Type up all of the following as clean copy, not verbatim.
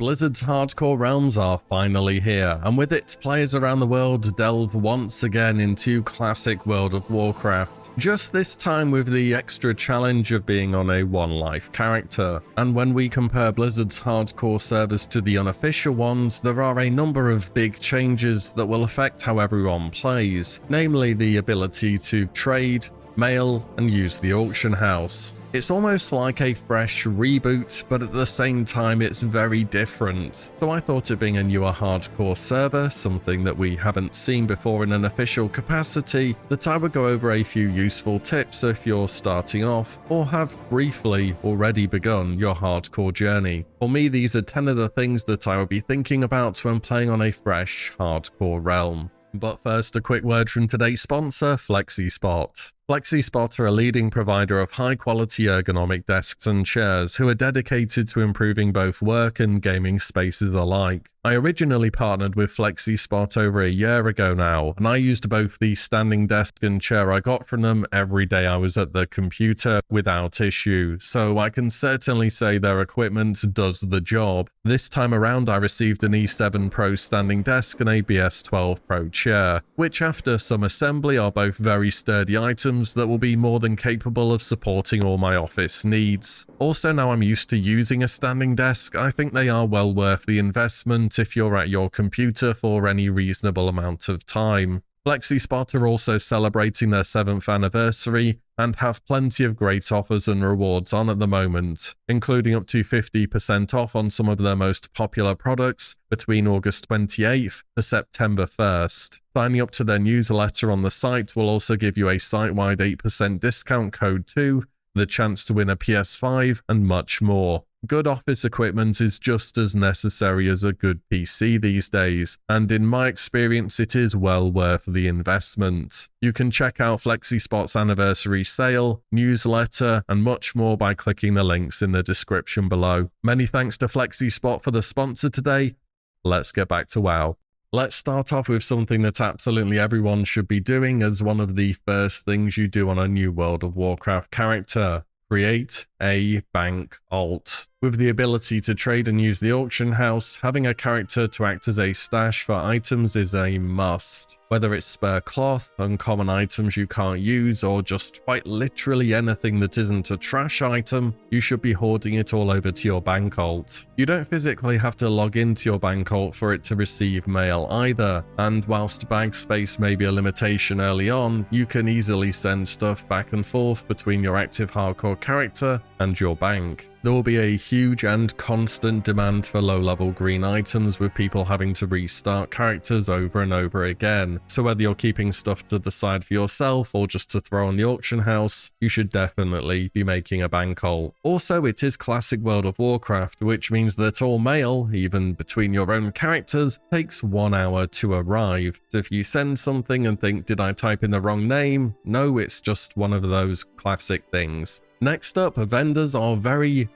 Blizzard's hardcore realms are finally here, and with it, players around the world delve once again into classic World of Warcraft, just this time with the extra challenge of being on a one-life character. And when we compare Blizzard's hardcore servers to the unofficial ones, there are a number of big changes that will affect how everyone plays, namely the ability to trade, mail, and use the auction house. It's almost like a fresh reboot, but at the same time it's very different. So I thought it being a newer hardcore server, something that we haven't seen before in an official capacity, that I would go over a few useful tips if you're starting off, or have briefly already begun your hardcore journey. For me, these are 10 of the things that I would be thinking about when playing on a fresh hardcore realm. But first, a quick word from today's sponsor, Flexispot. Flexispot are a leading provider of high-quality ergonomic desks and chairs who are dedicated to improving both work and gaming spaces alike. I originally partnered with Flexispot over a year ago now, and I used both the standing desk and chair I got from them every day I was at the computer without issue, so I can certainly say their equipment does the job. This time around I received an E7 Pro standing desk and a BS12 Pro chair, which after some assembly are both very sturdy items that will be more than capable of supporting all my office needs. Also, now I'm used to using a standing desk, I think they are well worth the investment if you're at your computer for any reasonable amount of time. Flexispot are also celebrating their 7th anniversary and have plenty of great offers and rewards on at the moment, including up to 50% off on some of their most popular products between August 28th to September 1st. Signing up to their newsletter on the site will also give you a site-wide 8% discount code too, the chance to win a PS5, and much more. Good office equipment is just as necessary as a good PC these days, and in my experience it is well worth the investment. You can check out Flexispot's anniversary sale, newsletter, and much more by clicking the links in the description below. Many thanks to Flexispot for the sponsor today. Let's get back to WoW. Let's start off with something that absolutely everyone should be doing as one of the first things you do on a new World of Warcraft character. Create a bank alt. With the ability to trade and use the auction house, having a character to act as a stash for items is a must. Whether it's spare cloth, uncommon items you can't use, or just quite literally anything that isn't a trash item, you should be hoarding it all over to your bank alt. You don't physically have to log into your bank alt for it to receive mail either, and whilst bag space may be a limitation early on, you can easily send stuff back and forth between your active hardcore character and your bank. There will be a huge and constant demand for low-level green items, with people having to restart characters over and over again. So whether you're keeping stuff to the side for yourself or just to throw on the auction house, you should definitely be making a bank alt. Also, it is classic World of Warcraft, which means that all mail, even between your own characters, takes 1 hour to arrive. So if you send something and think, did I type in the wrong name? No, it's just one of those classic things. Next up, vendors are very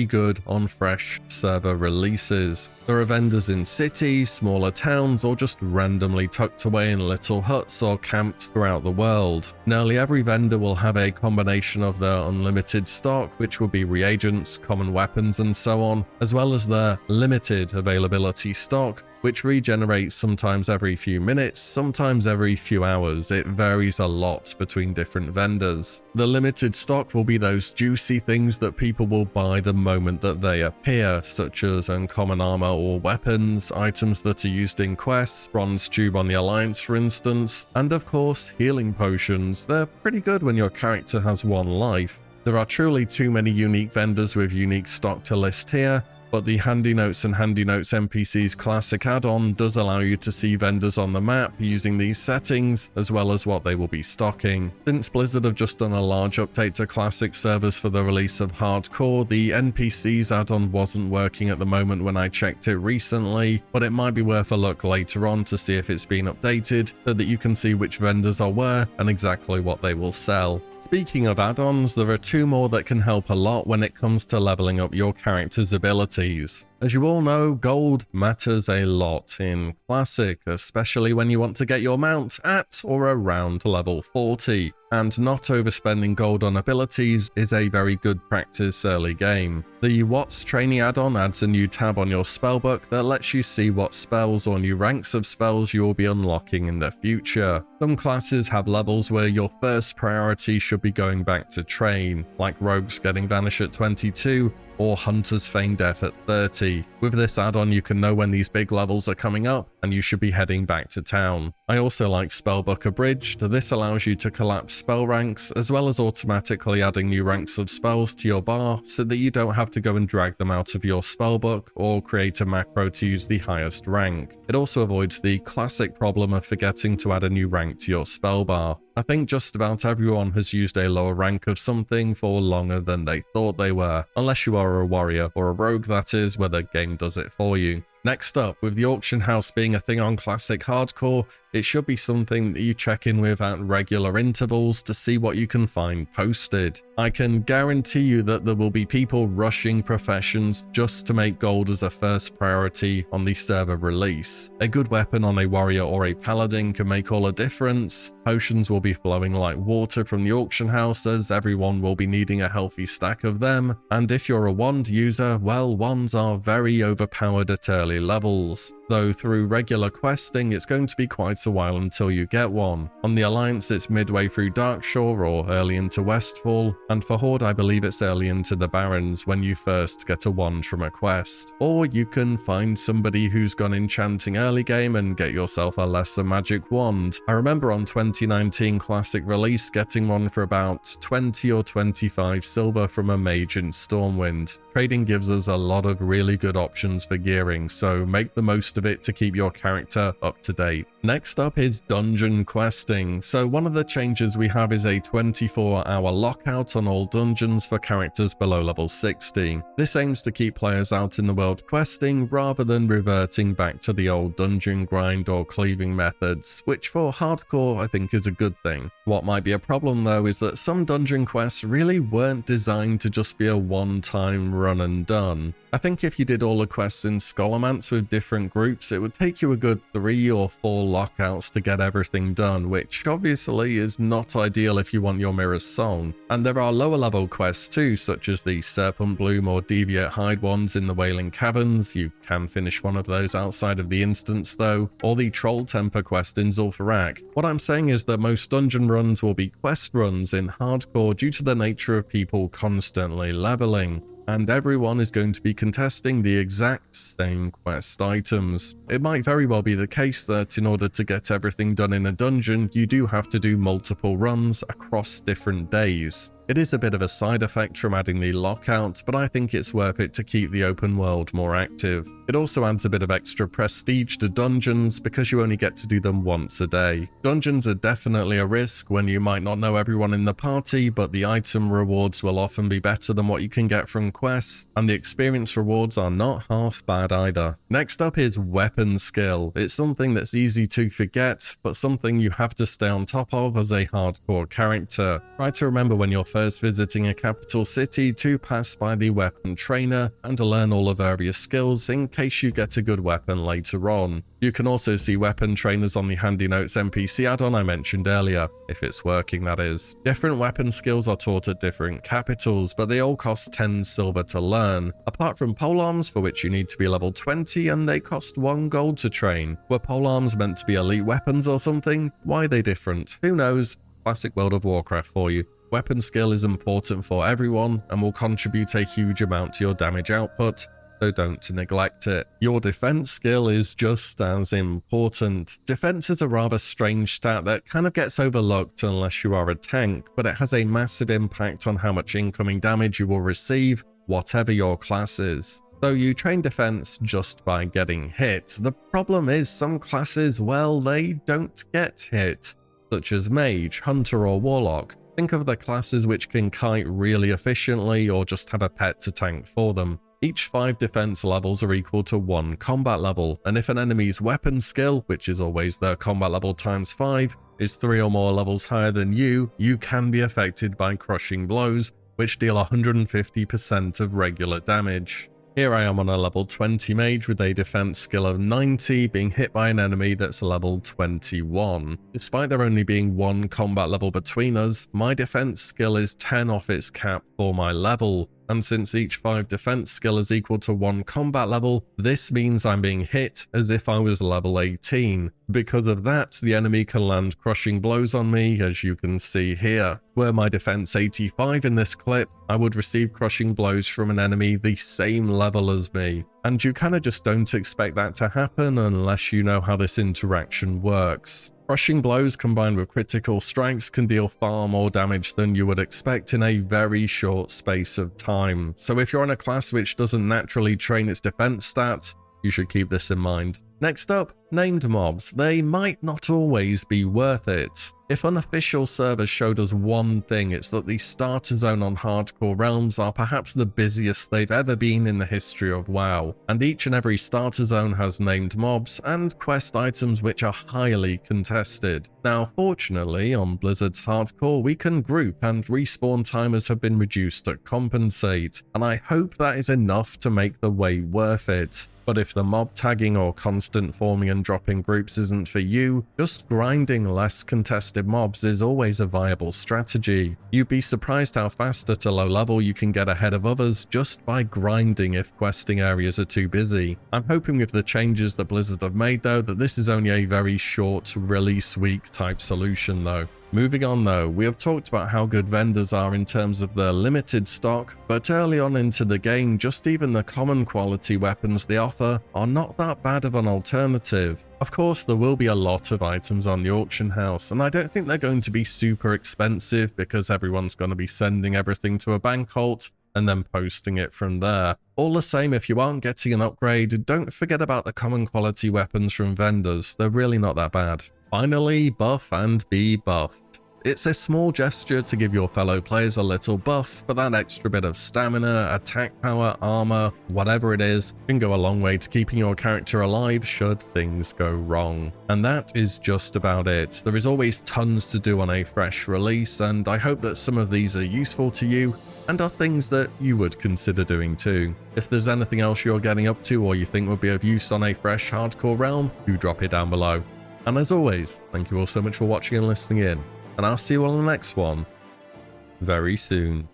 good on fresh server releases. There are vendors in cities, smaller towns, or just randomly tucked away in little huts or camps throughout the world. Nearly every vendor will have a combination of their unlimited stock, which will be reagents, common weapons, and so on, as well as their limited availability stock, which regenerates sometimes every few minutes, sometimes every few hours. It varies a lot between different vendors. The limited stock will be those juicy things that people will buy the moment that they appear, such as uncommon armor or weapons, items that are used in quests, bronze tube on the Alliance for instance, and of course healing potions. They're pretty good when your character has 1 life. There are truly too many unique vendors with unique stock to list here, but the Handy Notes and Handy Notes NPC's classic add-on does allow you to see vendors on the map using these settings, as well as what they will be stocking. Since Blizzard have just done a large update to classic servers for the release of Hardcore, the NPC's add-on wasn't working at the moment when I checked it recently, but it might be worth a look later on to see if it's been updated, so that you can see which vendors are where and exactly what they will sell. Speaking of add-ons, there are 2 more that can help a lot when it comes to leveling up your character's abilities. As you all know, gold matters a lot in Classic, especially when you want to get your mount at or around level 40, and not overspending gold on abilities is a very good practice early game. The What's Training add-on adds a new tab on your spellbook that lets you see what spells or new ranks of spells you will be unlocking in the future. Some classes have levels where your first priority should be going back to train, like Rogues getting Vanish at 22, or Hunter's Feign Death at 30. With this add-on you can know when these big levels are coming up and you should be heading back to town. I also like Spellbook Abridged. This allows you to collapse spell ranks as well as automatically adding new ranks of spells to your bar so that you don't have to go and drag them out of your spellbook or create a macro to use the highest rank. It also avoids the classic problem of forgetting to add a new rank to your spell bar. I think just about everyone has used a lower rank of something for longer than they thought they were, unless you are a warrior or a rogue, that is, where the game does it for you. Next up, with the auction house being a thing on Classic Hardcore, it should be something that you check in with at regular intervals to see what you can find posted. I can guarantee you that there will be people rushing professions just to make gold as a first priority on the server release. A good weapon on a warrior or a paladin can make all a difference. Potions will be flowing like water from the auction house as everyone will be needing a healthy stack of them, and if you're a wand user, well, wands are very overpowered at early levels. Though through regular questing it's going to be quite a while until you get one. On the Alliance it's midway through Darkshore or early into Westfall, and for Horde I believe it's early into the Barrens when you first get a wand from a quest. Or you can find somebody who's gone enchanting early game and get yourself a lesser magic wand. I remember on 2019 Classic release getting one for about 20 or 25 silver from a mage in Stormwind. Trading gives us a lot of really good options for gearing, so make the most of it to keep your character up to date. Next up is dungeon questing. So one of the changes we have is a 24-hour lockout on all dungeons for characters below level 60. This aims to keep players out in the world questing rather than reverting back to the old dungeon grind or cleaving methods, which for hardcore I think is a good thing. What might be a problem though is that some dungeon quests really weren't designed to just be a one-time run and done. I think if you did all the quests in Scholomance with different groups, it would take you a good 3 or 4 lockouts to get everything done, which obviously is not ideal if you want your Mirror's Song. And there are lower level quests too, such as the Serpent Bloom or Deviate Hide ones in the Wailing Caverns. You can finish one of those outside of the instance though, or the Troll Temper quest in Zul'Farrak. What I'm saying is that most dungeon runs will be quest runs in hardcore due to the nature of people constantly leveling, and everyone is going to be contesting the exact same quest items. It might very well be the case that in order to get everything done in a dungeon, you do have to do multiple runs across different days. It is a bit of a side effect from adding the lockout, but I think it's worth it to keep the open world more active. It also adds a bit of extra prestige to dungeons because you only get to do them once a day. Dungeons are definitely a risk when you might not know everyone in the party, but the item rewards will often be better than what you can get from quests, and the experience rewards are not half bad either. Next up is weapon skill. It's something that's easy to forget, but something you have to stay on top of as a hardcore character. Try to remember when you're first visiting a capital city to pass by the weapon trainer and learn all the various skills in case you get a good weapon later on. You can also see weapon trainers on the Handy Notes NPC add-on I mentioned earlier, if it's working that is. Different weapon skills are taught at different capitals, but they all cost 10 silver to learn, apart from polearms for which you need to be level 20 and they cost 1 gold to train. Were polearms meant to be elite weapons or something? Why are they different? Who knows? Classic World of Warcraft for you. Weapon skill is important for everyone and will contribute a huge amount to your damage output, so don't neglect it. Your defense skill is just as important. Defense is a rather strange stat that kind of gets overlooked unless you are a tank, but it has a massive impact on how much incoming damage you will receive, whatever your class is. So you train defense just by getting hit. The problem is some classes, well, they don't get hit, such as Mage, Hunter or Warlock. Think of the classes which can kite really efficiently or just have a pet to tank for them. Each 5 defense levels are equal to 1 combat level, and if an enemy's weapon skill, which is always their combat level times 5, is 3 or more levels higher than you can be affected by crushing blows, which deal 150% of regular damage. Here I am on a level 20 mage with a defense skill of 90, being hit by an enemy that's level 21. Despite there only being one combat level between us, my defense skill is 10 off its cap for my level. And since each 5 defense skill is equal to 1 combat level, this means I'm being hit as if I was level 18. Because of that, the enemy can land crushing blows on me, as you can see here. Were my defense 85 in this clip, I would receive crushing blows from an enemy the same level as me. And you kinda just don't expect that to happen unless you know how this interaction works. Crushing blows combined with critical strikes can deal far more damage than you would expect in a very short space of time. So if you're on a class which doesn't naturally train its defense stat, you should keep this in mind. Next up, named mobs. They might not always be worth it. If unofficial servers showed us one thing, it's that the starter zone on hardcore realms are perhaps the busiest they've ever been in the history of WoW, and each and every starter zone has named mobs and quest items which are highly contested. Now fortunately, on Blizzard's hardcore we can group and respawn timers have been reduced to compensate, and I hope that is enough to make the way worth it. But if the mob tagging or constant forming and dropping groups isn't for you, just grinding less contested mobs is always a viable strategy. You'd be surprised how fast at a low level you can get ahead of others just by grinding if questing areas are too busy. I'm hoping with the changes that Blizzard have made though that this is only a very short release week type solution though. Moving on though, we have talked about how good vendors are in terms of their limited stock, but early on into the game, just even the common quality weapons they offer are not that bad of an alternative. Of course, there will be a lot of items on the auction house, and I don't think they're going to be super expensive because everyone's going to be sending everything to a bank vault and then posting it from there. All the same, if you aren't getting an upgrade, don't forget about the common quality weapons from vendors, they're really not that bad. Finally, buff and be buffed. It's a small gesture to give your fellow players a little buff, but that extra bit of stamina, attack power, armor, whatever it is, can go a long way to keeping your character alive should things go wrong. And that is just about it. There is always tons to do on a fresh release, and I hope that some of these are useful to you and are things that you would consider doing too. If there's anything else you're getting up to or you think would be of use on a fresh hardcore realm, do drop it down below. And as always, thank you all so much for watching and listening in, and I'll see you all in the next one very soon.